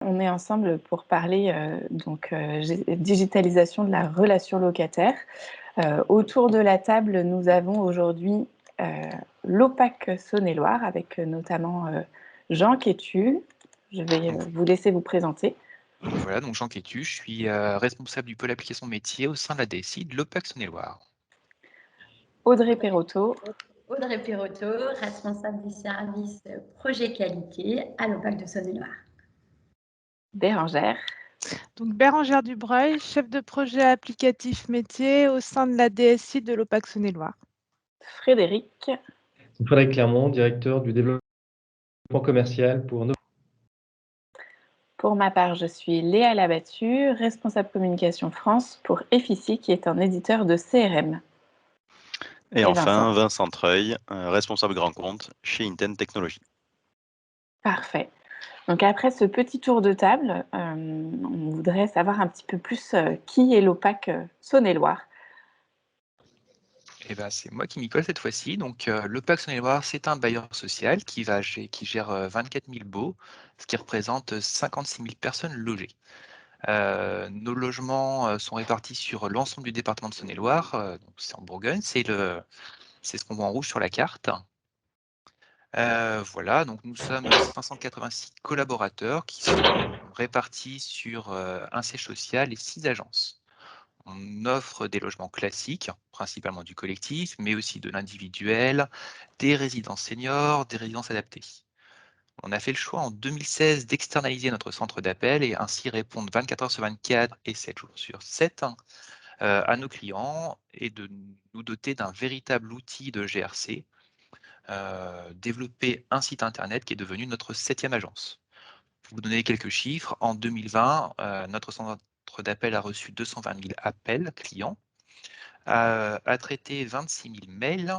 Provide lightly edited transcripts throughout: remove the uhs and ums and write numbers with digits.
On est ensemble pour parler digitalisation de la relation locataire. Autour de la table, nous avons aujourd'hui l'OPAC Saône-et-Loire avec notamment Jean Quétu. Je vais vous laisser vous présenter. Voilà, donc Jean Quétu, je suis responsable du pôle application métier au sein de la DSI de l'OPAC Saône-et-Loire. Audrey Perrotto. Audrey Perrotto, responsable du service projet qualité à l'OPAC de Saône-et-Loire. Bérangère. Donc Bérangère Dubreuil, chef de projet applicatif métier au sein de la DSI de l'OPAC Saône-et-Loire. Frédéric. Frédéric Clermont, directeur du développement commercial pour Nova. Pour ma part, je suis Léa Labattu, responsable communication France pour Effici, qui est un éditeur de CRM. Et enfin, Vincent Treuil, responsable grand compte chez Intent Technologies. Parfait. Donc après ce petit tour de table, on voudrait savoir un petit peu plus qui est l'OPAC Saône-et-Loire. Eh ben, c'est moi qui m'y colle cette fois-ci. Donc, l'OPAC Saône-et-Loire, c'est un bailleur social qui gère 24 000 baux, ce qui représente 56 000 personnes logées. Nos logements sont répartis sur l'ensemble du département de Saône-et-Loire. Donc c'est en Bourgogne, c'est ce qu'on voit en rouge sur la carte. Voilà, donc nous sommes 586 collaborateurs qui sont répartis sur un siège social et 6 agences. On offre des logements classiques, principalement du collectif, mais aussi de l'individuel, des résidences seniors, des résidences adaptées. On a fait le choix en 2016 d'externaliser notre centre d'appel et ainsi répondre 24 heures sur 24 et 7 jours sur 7 à nos clients et de nous doter d'un véritable outil de GRC, développer un site internet qui est devenu notre 7e agence. Pour vous donner quelques chiffres, en 2020, notre centre d'appel a reçu 220 000 appels clients, a traité 26 000 mails,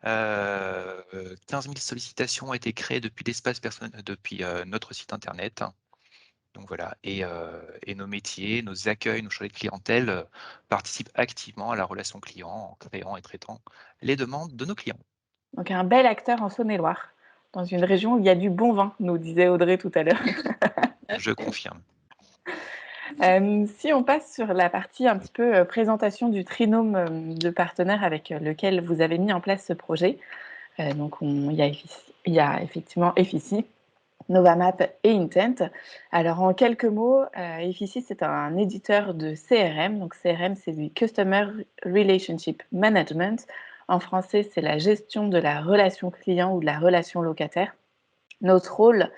15 000 sollicitations ont été créées depuis depuis notre site internet. Donc voilà, et nos métiers, nos accueils, nos chargés de clientèle participent activement à la relation client en créant et traitant les demandes de nos clients. Donc un bel acteur en Saône-et-Loire, dans une région où il y a du bon vin, nous disait Audrey tout à l'heure. Je confirme. Si on passe sur la partie un petit peu présentation du trinôme de partenaires avec lequel vous avez mis en place ce projet, donc il y a effectivement Effici, Novamap et Intent. Alors en quelques mots, Effici c'est un éditeur de CRM, donc CRM c'est du Customer Relationship Management. En français, c'est la gestion de la relation client ou de la relation locataire. Notre rôle,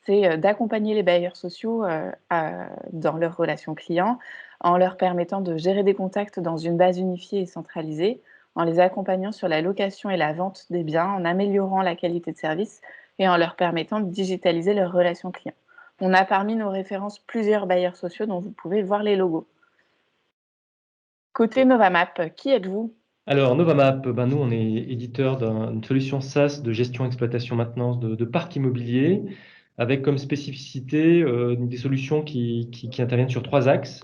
c'est d'accompagner les bailleurs sociaux dans leurs relations clients en leur permettant de gérer des contacts dans une base unifiée et centralisée, en les accompagnant sur la location et la vente des biens, en améliorant la qualité de service et en leur permettant de digitaliser leurs relations clients. On a parmi nos références plusieurs bailleurs sociaux dont vous pouvez voir les logos. Côté Novamap, qui êtes-vous ? Alors, Novamap, nous, on est éditeur d'une solution SaaS de gestion, exploitation, maintenance de parcs immobiliers, avec comme spécificité des solutions qui interviennent sur 3 axes.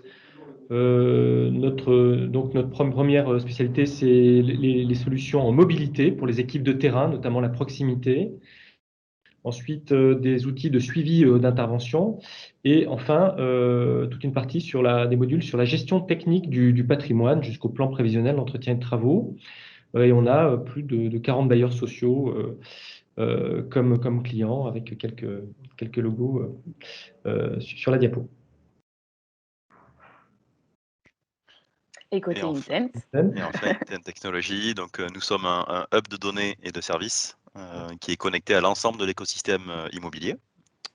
Notre première spécialité, c'est les solutions en mobilité pour les équipes de terrain, notamment la proximité. Ensuite, des outils de suivi d'intervention. Et enfin, toute une partie sur des modules sur la gestion technique du patrimoine jusqu'au plan prévisionnel d'entretien et de travaux. Et on a plus de 40 bailleurs sociaux comme clients avec quelques logos sur la diapo. Et côté Intent. Et enfin, Intent Technologies, donc nous sommes un hub de données et de services qui est connecté à l'ensemble de l'écosystème immobilier.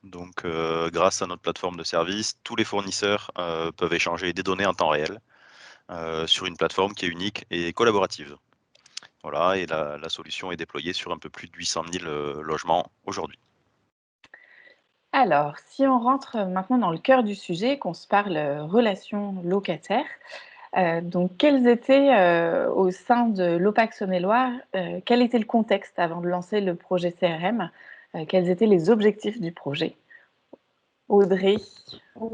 Donc, grâce à notre plateforme de services, tous les fournisseurs peuvent échanger des données en temps réel sur une plateforme qui est unique et collaborative. Voilà, et la solution est déployée sur un peu plus de 800 000 logements aujourd'hui. Alors, si on rentre maintenant dans le cœur du sujet, qu'on se parle relations locataires, donc quels étaient au sein de l'OPAC Saône-et-Loire, quel était le contexte avant de lancer le projet CRM, quels étaient les objectifs du projet? Audrey,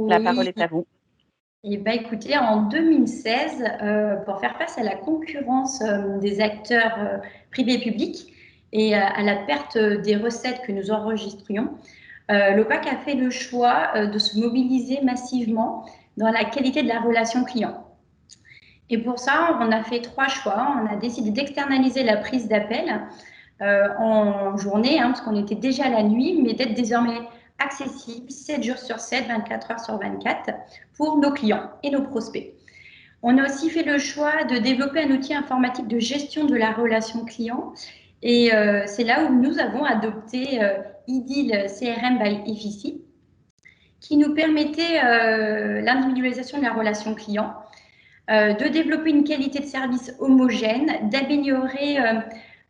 la parole est à vous. Eh bien, écoutez, en 2016, pour faire face à la concurrence des acteurs privés et publics et à la perte des recettes que nous enregistrions, l'OPAC a fait le choix de se mobiliser massivement dans la qualité de la relation client. Et pour ça, on a fait 3 choix. On a décidé d'externaliser la prise d'appel en journée, parce qu'on était déjà la nuit, mais d'être désormais accessible 7 jours sur 7, 24 heures sur 24 pour nos clients et nos prospects. On a aussi fait le choix de développer un outil informatique de gestion de la relation client. Et c'est là où nous avons adopté Idyll CRM by Efficie, qui nous permettait l'individualisation de la relation client, de développer une qualité de service homogène, d'améliorer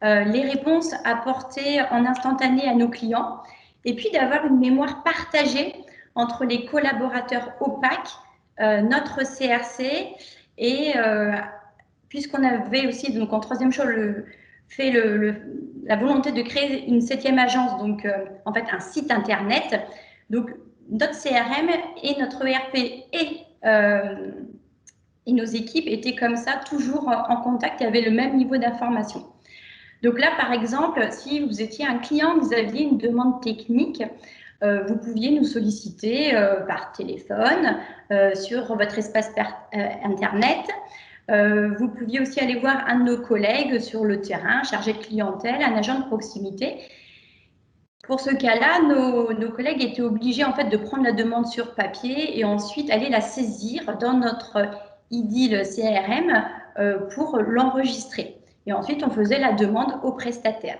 les réponses apportées en instantané à nos clients, et puis d'avoir une mémoire partagée entre les collaborateurs OPAC, notre CRC, et puisqu'on avait aussi, donc en troisième chose, fait la volonté de créer une 7e agence, donc en fait un site internet. Donc notre CRM et notre ERP et nos équipes étaient comme ça, toujours en contact et avaient le même niveau d'information. Donc là, par exemple, si vous étiez un client, vous aviez une demande technique, vous pouviez nous solliciter par téléphone, sur votre espace Internet. Vous pouviez aussi aller voir un de nos collègues sur le terrain, chargé de clientèle, un agent de proximité. Pour ce cas-là, nos collègues étaient obligés en fait de prendre la demande sur papier et ensuite aller la saisir dans notre Idyll CRM pour l'enregistrer. Et ensuite, on faisait la demande au prestataire.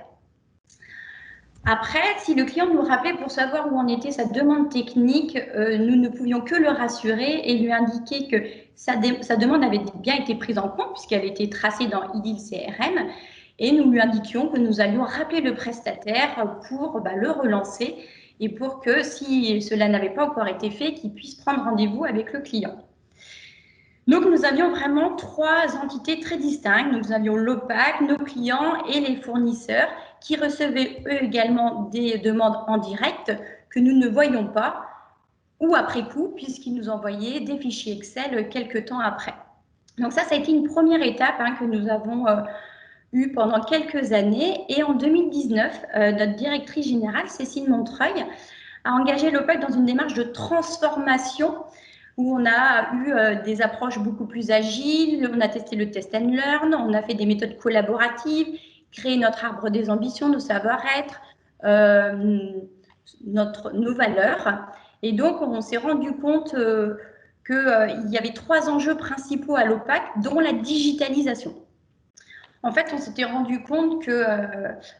Après, si le client nous rappelait pour savoir où en était sa demande technique, nous ne pouvions que le rassurer et lui indiquer que sa demande avait bien été prise en compte puisqu'elle était tracée dans Idyll CRM. Et nous lui indiquions que nous allions rappeler le prestataire pour le relancer et pour que, si cela n'avait pas encore été fait, qu'il puisse prendre rendez-vous avec le client. Donc, nous avions vraiment 3 entités très distinctes. Nous avions l'OPAC, nos clients et les fournisseurs qui recevaient eux également des demandes en direct que nous ne voyions pas ou après coup, puisqu'ils nous envoyaient des fichiers Excel quelques temps après. Donc ça a été une première étape que nous avons eu pendant quelques années. Et en 2019, notre directrice générale, Cécile Montreuil, a engagé l'OPAC dans une démarche de transformation où on a eu des approches beaucoup plus agiles, on a testé le test and learn, on a fait des méthodes collaboratives, créé notre arbre des ambitions, nos savoir-être, nos valeurs. Et donc, on s'est rendu compte qu'il y avait 3 enjeux principaux à l'OPAC, dont la digitalisation. En fait, on s'était rendu compte que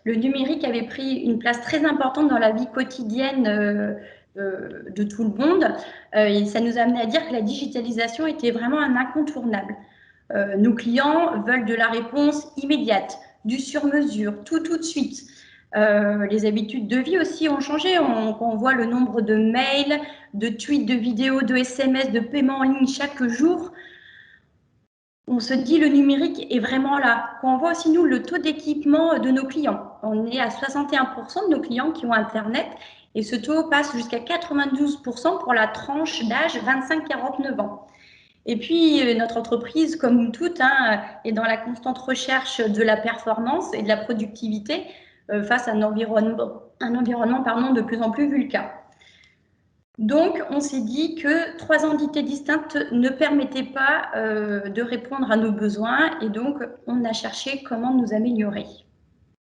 le numérique avait pris une place très importante dans la vie quotidienne de tout le monde. Et ça nous a amené à dire que la digitalisation était vraiment un incontournable. Nos clients veulent de la réponse immédiate, du sur-mesure, tout de suite. Les habitudes de vie aussi ont changé. On voit le nombre de mails, de tweets, de vidéos, de SMS, de paiements en ligne chaque jour. On se dit le numérique est vraiment là. Quand on voit aussi, nous, le taux d'équipement de nos clients. On est à 61% de nos clients qui ont Internet et ce taux passe jusqu'à 92% pour la tranche d'âge 25-49 ans. Et puis, notre entreprise, comme toutes, est dans la constante recherche de la performance et de la productivité face à un environnement de plus en plus VUCA. Donc, on s'est dit que 3 entités distinctes ne permettaient pas de répondre à nos besoins et donc on a cherché comment nous améliorer.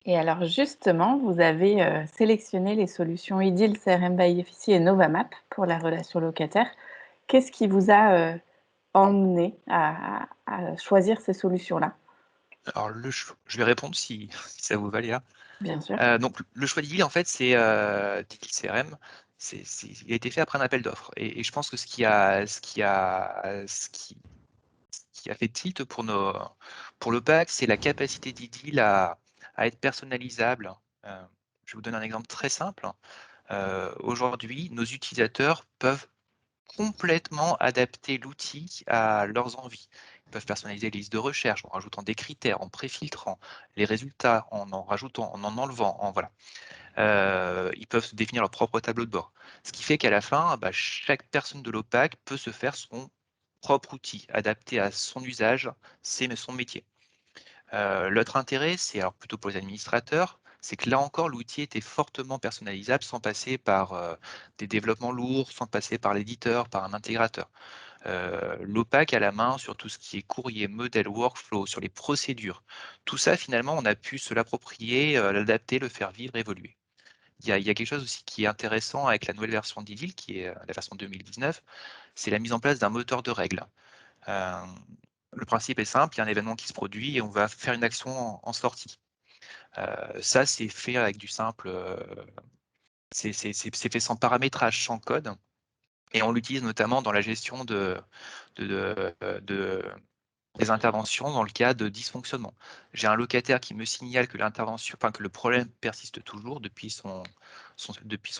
Et alors justement, vous avez sélectionné les solutions Idyll, CRM by Efficie et Novamap pour la relation locataire. Qu'est-ce qui vous a emmené à choisir ces solutions-là? Alors, je vais répondre si ça vous va, Léa. Bien sûr. Donc, le choix d'Idyll, en fait, c'est d'Idyll CRM. Il a été fait après un appel d'offres. Et je pense que ce qui a fait tilt pour l'OPAC, c'est la capacité d'Idyll à être personnalisable. Je vais vous donner un exemple très simple. Aujourd'hui, nos utilisateurs peuvent complètement adapter l'outil à leurs envies. Ils peuvent personnaliser les listes de recherche en rajoutant des critères, en préfiltrant les résultats, en rajoutant, en enlevant, voilà. Ils peuvent définir leur propre tableau de bord. Ce qui fait qu'à la fin, chaque personne de l'OPAC peut se faire son propre outil, adapté à son usage, son métier. L'autre intérêt, c'est alors plutôt pour les administrateurs, c'est que là encore, l'outil était fortement personnalisable sans passer par des développements lourds, sans passer par l'éditeur, par un intégrateur. L'OPAC a la main sur tout ce qui est courrier, modèle, workflow, sur les procédures. Tout ça, finalement, on a pu se l'approprier, l'adapter, le faire vivre, évoluer. Il y a quelque chose aussi qui est intéressant avec la nouvelle version d'IDIL, qui est la version 2019, c'est la mise en place d'un moteur de règles. Le principe est simple, il y a un événement qui se produit et on va faire une action en sortie. Ça, c'est fait avec du simple, c'est fait sans paramétrage, sans code, et on l'utilise notamment dans la gestion des interventions dans le cas de dysfonctionnement. J'ai un locataire qui me signale que l'intervention, enfin que le problème persiste toujours depuis son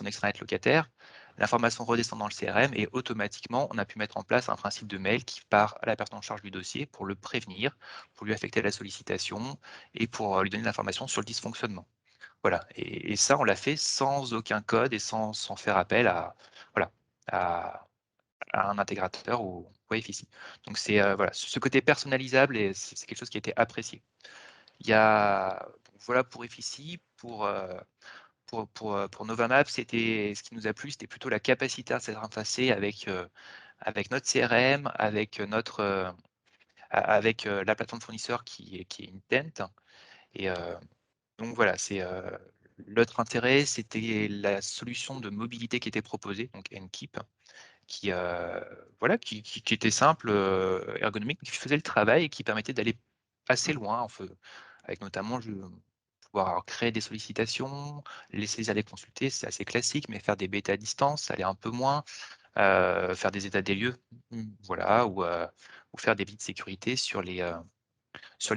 extranet locataire. L'information redescend dans le CRM et automatiquement, on a pu mettre en place un principe de mail qui part à la personne en charge du dossier pour le prévenir, pour lui affecter la sollicitation et pour lui donner l'information sur le dysfonctionnement. Voilà. Et ça, on l'a fait sans aucun code et sans faire appel à, voilà, à un intégrateur ou FICI. Donc c'est voilà, ce côté personnalisable et c'est quelque chose qui a été apprécié. Il y a voilà pour FICI, pour Novamap, c'était ce qui nous a plu, c'était plutôt la capacité à s'interfacer avec avec notre CRM, avec notre avec la plateforme fournisseur qui est Intent. Et donc voilà, c'est l'autre intérêt, c'était la solution de mobilité qui était proposée, donc Nkeep, qui, voilà, qui était simple, ergonomique, qui faisait le travail et qui permettait d'aller assez loin, avec notamment pouvoir créer des sollicitations, laisser les aller consulter, c'est assez classique, mais faire des bêtas à distance, ça allait un peu moins, faire des états des lieux, voilà, ou faire des billes de sécurité sur les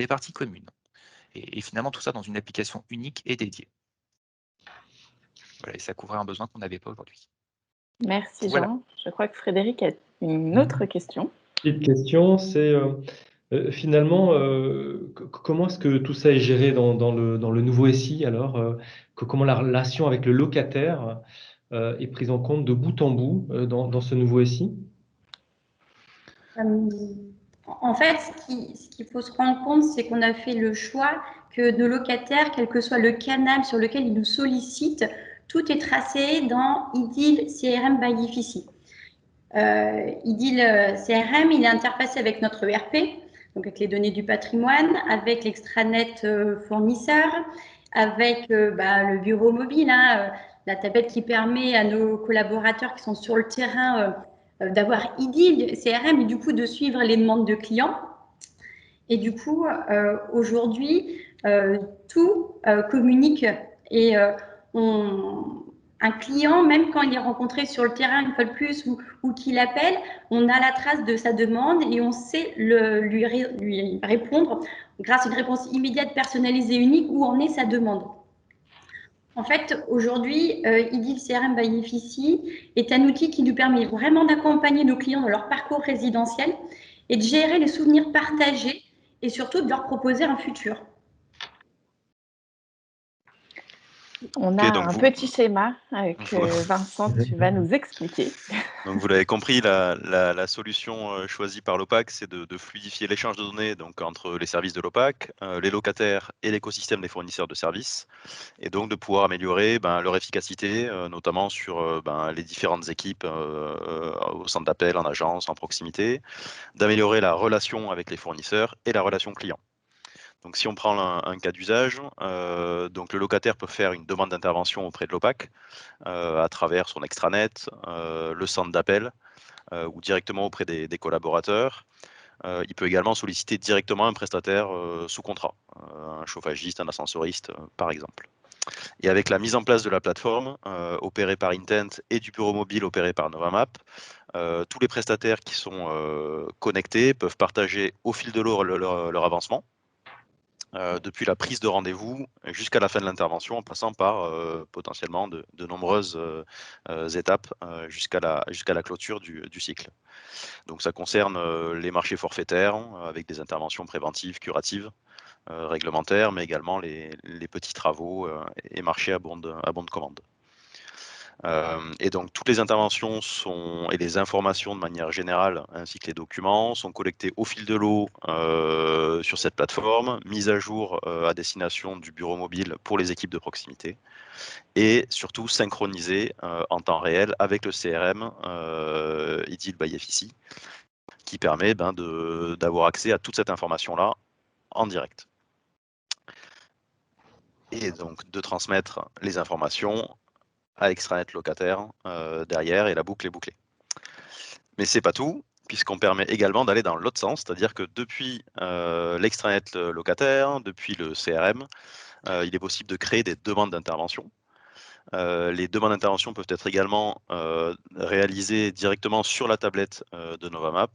parties communes. Et finalement, tout ça dans une application unique et dédiée. Voilà, et ça couvrait un besoin qu'on n'avait pas aujourd'hui. Merci Voilà. Jean. Je crois que Frédéric a une autre question. Petite question, c'est finalement, comment est-ce que tout ça est géré dans le nouveau SI alors comment la relation avec le locataire est prise en compte de bout en bout dans ce nouveau SI? En fait, ce qu'il faut se rendre compte, c'est qu'on a fait le choix que nos locataires, quel que soit le canal sur lequel ils nous sollicitent, tout est tracé dans IDIL CRM by FICI. IDIL CRM, il est interfacé avec notre ERP, donc avec les données du patrimoine, avec l'extranet fournisseur, avec le bureau mobile, la tablette qui permet à nos collaborateurs qui sont sur le terrain d'avoir IDIL CRM et du coup de suivre les demandes de clients. Et du coup, aujourd'hui, tout communique et un client, même quand il est rencontré sur le terrain une fois de plus ou qu'il appelle, on a la trace de sa demande et on sait lui répondre grâce à une réponse immédiate, personnalisée, unique, où en est sa demande. En fait, aujourd'hui, IDIL CRM by FICI est un outil qui nous permet vraiment d'accompagner nos clients dans leur parcours résidentiel et de gérer les souvenirs partagés et surtout de leur proposer un futur. On a un petit schéma que Vincent, tu vas nous expliquer. Donc vous l'avez compris, la solution choisie par l'OPAC, c'est de fluidifier l'échange de données donc, entre les services de l'OPAC, les locataires et l'écosystème des fournisseurs de services, et donc de pouvoir améliorer leur efficacité, notamment sur les différentes équipes au centre d'appel, en agence, en proximité, d'améliorer la relation avec les fournisseurs et la relation client. Donc, si on prend un cas d'usage, donc le locataire peut faire une demande d'intervention auprès de l'OPAC à travers son extranet, le centre d'appel ou directement auprès des collaborateurs. Il peut également solliciter directement un prestataire sous contrat, un chauffagiste, un ascensoriste, par exemple. Et avec la mise en place de la plateforme opérée par Intent et du bureau mobile opéré par Novamap, tous les prestataires qui sont connectés peuvent partager au fil de l'eau leur avancement. Depuis la prise de rendez-vous jusqu'à la fin de l'intervention, en passant par potentiellement de nombreuses étapes jusqu'à la clôture du cycle. Donc ça concerne les marchés forfaitaires avec des interventions préventives, curatives, réglementaires, mais également les petits travaux et marchés à bon de commande. Et donc, toutes les interventions et les informations de manière générale, ainsi que les documents, sont collectés au fil de l'eau sur cette plateforme, mises à jour à destination du bureau mobile pour les équipes de proximité, et surtout synchronisées en temps réel avec le CRM IDIL by FICI, qui permet d'avoir accès à toute cette information-là en direct. Et donc, de transmettre les informations à l'extranet locataire derrière, et la boucle est bouclée. Mais c'est pas tout, puisqu'on permet également d'aller dans l'autre sens, c'est-à-dire que depuis l'extranet locataire, depuis le CRM, il est possible de créer des demandes d'intervention. Les demandes d'intervention peuvent être également réalisées directement sur la tablette de Novamap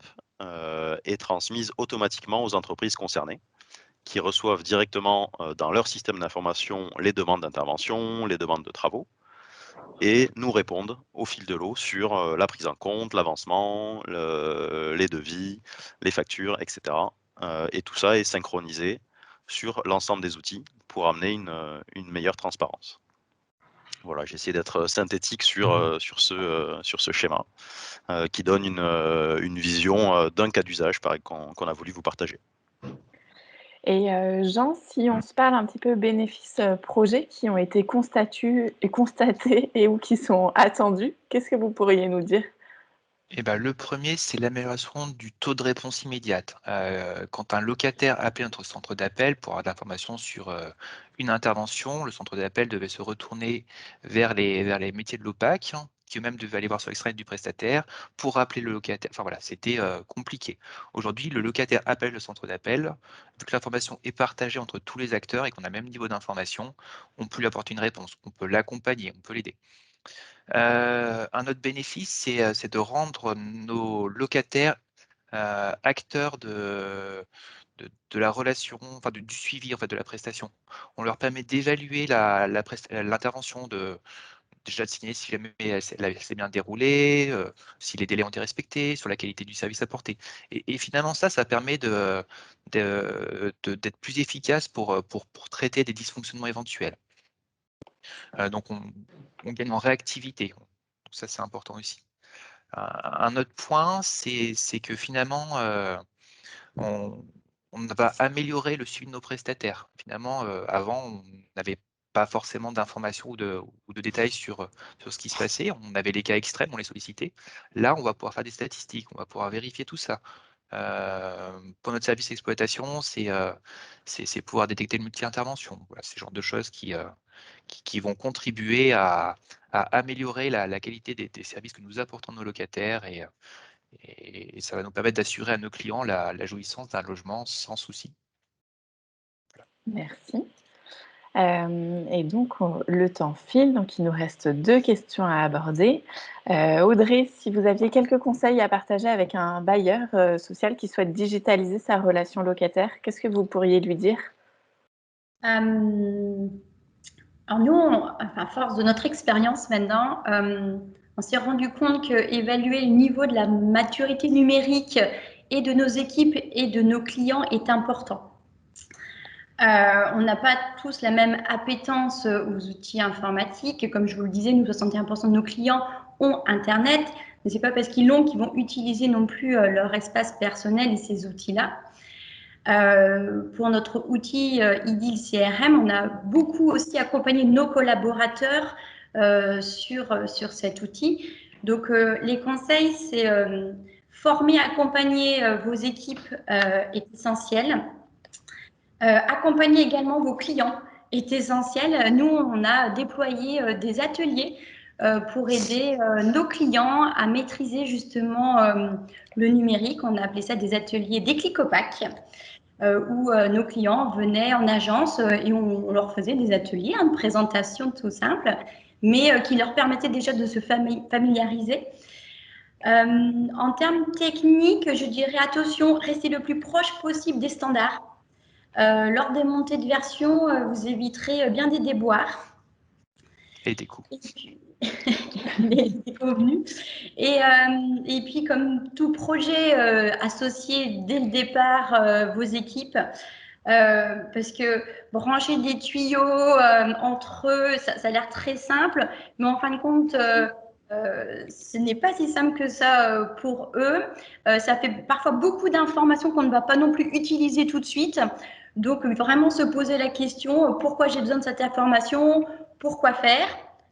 et transmises automatiquement aux entreprises concernées, qui reçoivent directement dans leur système d'information les demandes d'intervention, les demandes de travaux, et nous répondent au fil de l'eau sur la prise en compte, l'avancement, les devis, les factures, etc. Et tout ça est synchronisé sur l'ensemble des outils pour amener une meilleure transparence. Voilà, j'ai essayé d'être synthétique sur ce schéma qui donne une vision d'un cas d'usage qu'on a voulu vous partager. Et Jean, si on se parle un petit peu bénéfices projets qui ont été constatés et ou qui sont attendus, qu'est-ce que vous pourriez nous dire? Eh ben, le premier, c'est l'amélioration du taux de réponse immédiate. Quand un locataire appelait notre centre d'appel pour avoir de l'information sur une intervention, le centre d'appel devait se retourner vers les métiers de l'OPAC, qui eux-mêmes devaient aller voir sur l'extranet du prestataire pour appeler le locataire. Enfin voilà, c'était compliqué. Aujourd'hui, le locataire appelle le centre d'appel. Vu que l'information est partagée entre tous les acteurs et qu'on a le même niveau d'information, on peut lui apporter une réponse, on peut l'accompagner, on peut l'aider. Un autre bénéfice, c'est de rendre nos locataires acteurs de la relation, enfin du suivi en fait, de la prestation. On leur permet d'évaluer l'intervention, déjà de signer si jamais elle s'est bien déroulée, si les délais ont été respectés, sur la qualité du service apporté. Et finalement, ça permet d'être plus efficace pour traiter des dysfonctionnements éventuels. Donc on gagne en réactivité. Donc ça, c'est important aussi. Un autre point, c'est que finalement, on va améliorer le suivi de nos prestataires. Finalement, avant, on n'avait pas forcément d'informations ou de détails sur ce qui se passait. On avait les cas extrêmes, on les sollicitait. Là, on va pouvoir faire des statistiques, on va pouvoir vérifier tout ça. Pour notre service d'exploitation, c'est pouvoir détecter le multi-intervention. Voilà, c'est le genre de choses qui vont contribuer à améliorer la qualité des services que nous apportons à nos locataires et ça va nous permettre d'assurer à nos clients la jouissance d'un logement sans souci. Merci. Et donc, le temps file, donc il nous reste 2 questions à aborder. Audrey, si vous aviez quelques conseils à partager avec un bailleur social qui souhaite digitaliser sa relation locataire, qu'est-ce que vous pourriez lui dire? Alors nous, à force de notre expérience maintenant, on s'est rendu compte qu'évaluer le niveau de la maturité numérique et de nos équipes et de nos clients est important. On n'a pas tous la même appétence aux outils informatiques. Comme je vous le disais, nous, 61% de nos clients ont Internet, mais ce n'est pas parce qu'ils l'ont qu'ils vont utiliser non plus leur espace personnel et ces outils-là. Pour notre outil IDIL CRM, on a beaucoup aussi accompagné nos collaborateurs sur cet outil. Donc, les conseils, c'est former, accompagner vos équipes est essentiel. Accompagner également vos clients est essentiel. Nous, on a déployé des ateliers pour aider nos clients à maîtriser justement le numérique. On a appelé ça des ateliers déclic opaque, où nos clients venaient en agence et on leur faisait des ateliers, de présentation tout simple, mais qui leur permettaient déjà de se familiariser. En termes techniques, je dirais attention, restez le plus proche possible des standards. Lors des montées de version, vous éviterez bien des déboires. Et des coûts. des convenus. Et puis, comme tout projet, associé dès le départ vos équipes. parce que brancher des tuyaux entre eux, ça a l'air très simple, mais en fin de compte, ce n'est pas si simple que ça pour eux. Ça fait parfois beaucoup d'informations qu'on ne va pas non plus utiliser tout de suite. Donc, vraiment se poser la question, pourquoi j'ai besoin de cette information, pourquoi faire?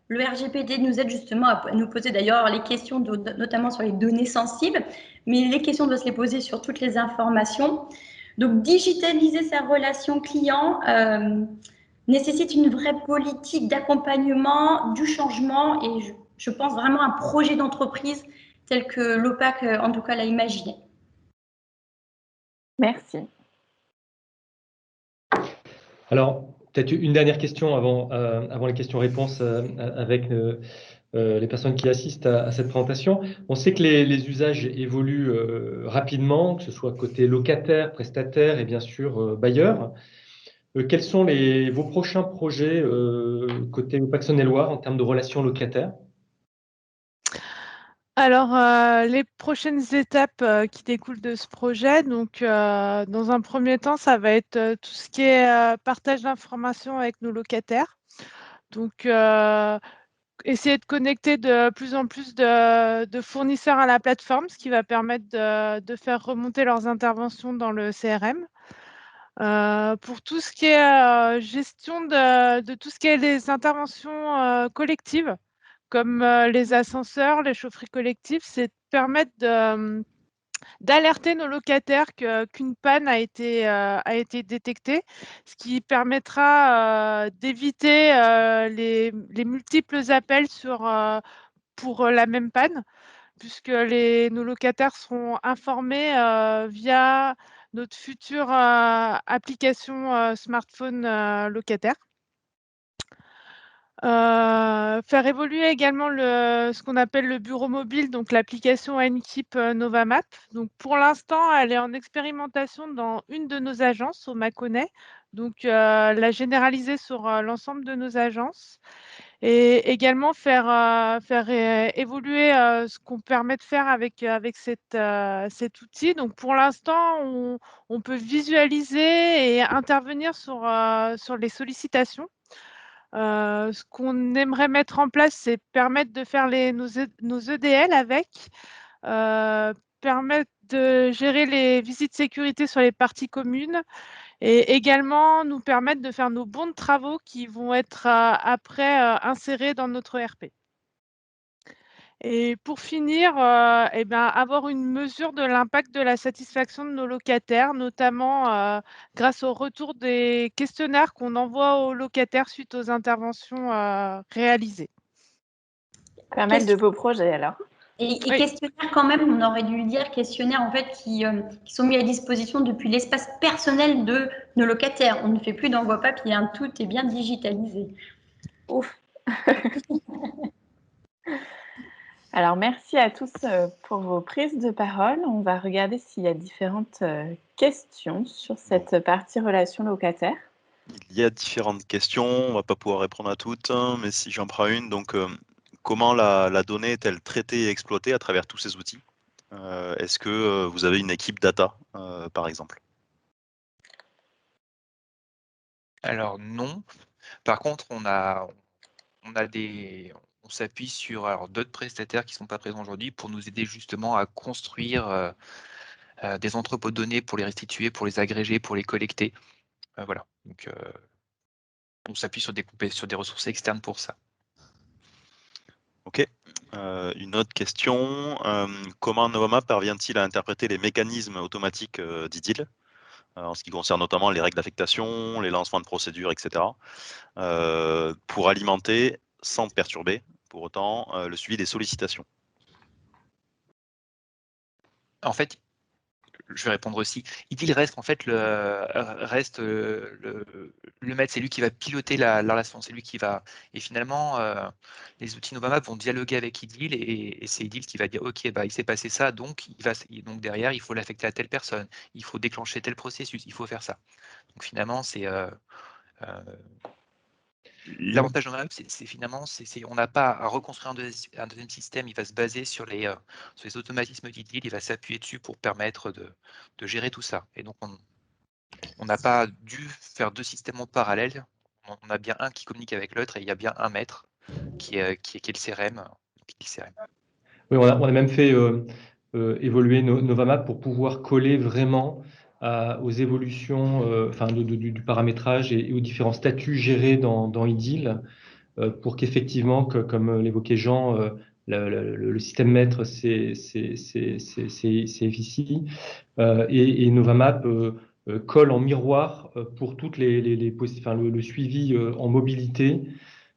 Le RGPD nous aide justement à nous poser d'ailleurs les questions, notamment sur les données sensibles, mais les questions doivent se les poser sur toutes les informations. Donc, digitaliser sa relation client nécessite une vraie politique d'accompagnement du changement et je pense vraiment un projet d'entreprise tel que l'OPAC, en tout cas, l'a imaginé. Merci. Alors, peut-être une dernière question avant les questions-réponses avec les personnes qui assistent à cette présentation. On sait que les usages évoluent rapidement, que ce soit côté locataire, prestataire et bien sûr bailleur. Quels sont vos prochains projets côté OPAC Saône-et-Loire en termes de relations locataires? Alors, les prochaines étapes qui découlent de ce projet, donc dans un premier temps, ça va être tout ce qui est partage d'informations avec nos locataires. Donc, essayer de connecter de plus en plus de fournisseurs à la plateforme, ce qui va permettre de faire remonter leurs interventions dans le CRM. Pour tout ce qui est gestion de tout ce qui est les interventions collectives, comme les ascenseurs, les chaufferies collectives, c'est de permettre d'alerter nos locataires qu'une panne a été détectée, ce qui permettra d'éviter les multiples appels pour la même panne, puisque nos locataires seront informés via notre future application smartphone locataire. Faire évoluer également ce qu'on appelle le bureau mobile, donc l'application Nkeep Novamap. Donc pour l'instant, elle est en expérimentation dans une de nos agences, au Mâconnais. Donc la généraliser sur l'ensemble de nos agences. Et également faire évoluer ce qu'on permet de faire avec cet outil. Donc pour l'instant, on peut visualiser et intervenir sur les sollicitations. Ce qu'on aimerait mettre en place, c'est permettre de faire nos EDL avec, permettre de gérer les visites sécurité sur les parties communes et également nous permettre de faire nos bons de travaux qui vont être après insérés dans notre ERP. Et pour finir, avoir une mesure de l'impact de la satisfaction de nos locataires, notamment grâce au retour des questionnaires qu'on envoie aux locataires suite aux interventions réalisées. Pas mal de beaux projets alors. Et Oui. questionnaires quand même, on aurait dû dire questionnaires en fait qui sont mis à disposition depuis l'espace personnel de nos locataires. On ne fait plus d'envoi papier, hein, tout est bien digitalisé. Ouf. Alors, merci à tous pour vos prises de parole. On va regarder s'il y a différentes questions sur cette partie relation locataire. Il y a différentes questions, on ne va pas pouvoir répondre à toutes, hein, mais si j'en prends une, donc comment la donnée est-elle traitée et exploitée à travers tous ces outils? Est-ce que vous avez une équipe data, par exemple? Alors non. Par contre, on s'appuie sur d'autres prestataires qui ne sont pas présents aujourd'hui pour nous aider justement à construire des entrepôts de données pour les restituer, pour les agréger, pour les collecter. Voilà. Donc, on s'appuie sur des ressources externes pour ça. Ok. Une autre question. Comment Novamap parvient-il à interpréter les mécanismes automatiques d'IDIL en ce qui concerne notamment les règles d'affectation, les lancements de procédures, etc., pour alimenter, sans perturber, pour autant, le suivi des sollicitations? En fait, je vais répondre aussi. IDIL reste en fait le maître, c'est lui qui va piloter la relation, c'est lui qui va. Et finalement, les outils Novamap vont dialoguer avec IDIL et c'est IDIL qui va dire OK, bah, il s'est passé ça, donc donc derrière, il faut l'affecter à telle personne, il faut déclencher tel processus, il faut faire ça. Donc finalement, c'est l'avantage de Novamap, c'est finalement, on n'a pas à reconstruire un deuxième système, il va se baser sur les automatismes d'IDIL, il va s'appuyer dessus pour permettre de gérer tout ça. Et donc, On n'a pas dû faire 2 systèmes en parallèle. On a bien un qui communique avec l'autre et il y a bien un maître qui est le CRM. Oui, on a même fait évoluer Novamap pour pouvoir coller vraiment aux évolutions du paramétrage et aux différents statuts gérés dans IDIL pour qu'effectivement, comme l'évoquait Jean, le système maître, c'est FICI et Novamap colle en miroir pour toutes le suivi en mobilité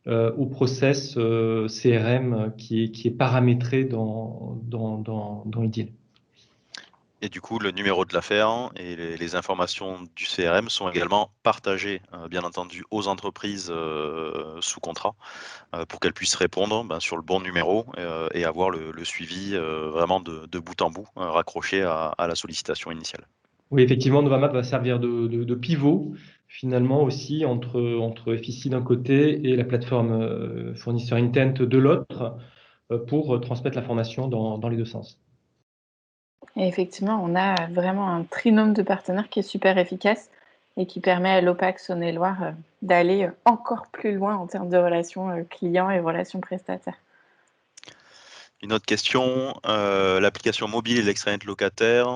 au process CRM qui est paramétré dans IDIL. Et du coup, le numéro de l'affaire et les informations du CRM sont également partagées, bien entendu, aux entreprises sous contrat pour qu'elles puissent répondre sur le bon numéro et avoir le suivi vraiment de bout en bout, raccroché à la sollicitation initiale. Oui, effectivement, Novamap va servir de pivot finalement aussi entre FICI d'un côté et la plateforme fournisseur Intent de l'autre pour transmettre l'information dans les deux sens. Et effectivement, on a vraiment un trinôme de partenaires qui est super efficace et qui permet à l'OPAC Saône-et-Loire d'aller encore plus loin en termes de relations clients et relations prestataires. Une autre question, l'application mobile et l'extranet locataire,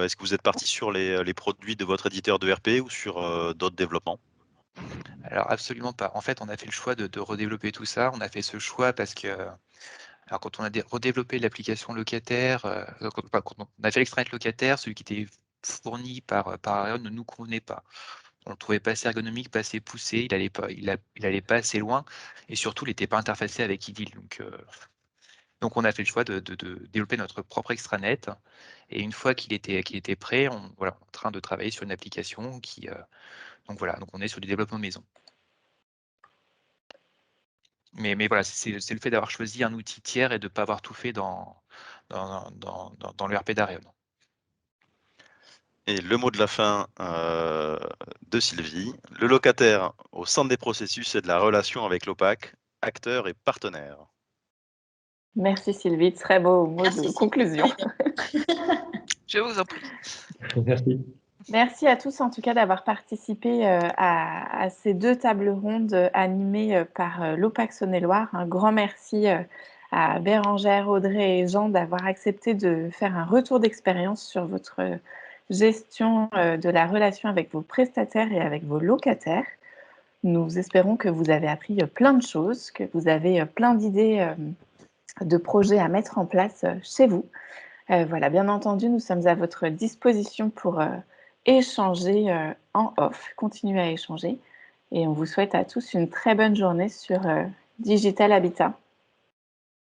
est-ce que vous êtes parti sur les produits de votre éditeur d'ERP ou sur d'autres développements? Alors absolument pas. En fait, on a fait le choix de redévelopper tout ça. On a fait ce choix parce que alors quand on a redéveloppé l'application locataire, quand on a fait l'extranet locataire, celui qui était fourni par Arion ne nous convenait pas. On le trouvait pas assez ergonomique, pas assez poussé, il allait pas assez loin et surtout il n'était pas interfacé avec IDIL. Donc on a fait le choix de développer notre propre extranet et une fois qu'il était prêt, on est en train de travailler sur une application qui donc on est sur du développement de maison. Mais voilà, c'est le fait d'avoir choisi un outil tiers et de ne pas avoir tout fait dans l'ERP d'Arion. Et le mot de la fin de Sylvie, le locataire au centre des processus et de la relation avec l'OPAC, acteur et partenaire. Merci Sylvie, très beau mot de conclusion. Je vous en prie. Merci. Merci à tous en tout cas d'avoir participé à ces 2 tables rondes animées par l'OPAC Saône-et-Loire. Un grand merci à Bérangère, Audrey et Jean d'avoir accepté de faire un retour d'expérience sur votre gestion de la relation avec vos prestataires et avec vos locataires. Nous espérons que vous avez appris plein de choses, que vous avez plein d'idées de projets à mettre en place chez vous. Voilà, bien entendu, nous sommes à votre disposition pour échanger en off, continuer à échanger. Et on vous souhaite à tous une très bonne journée sur Digital Habitat.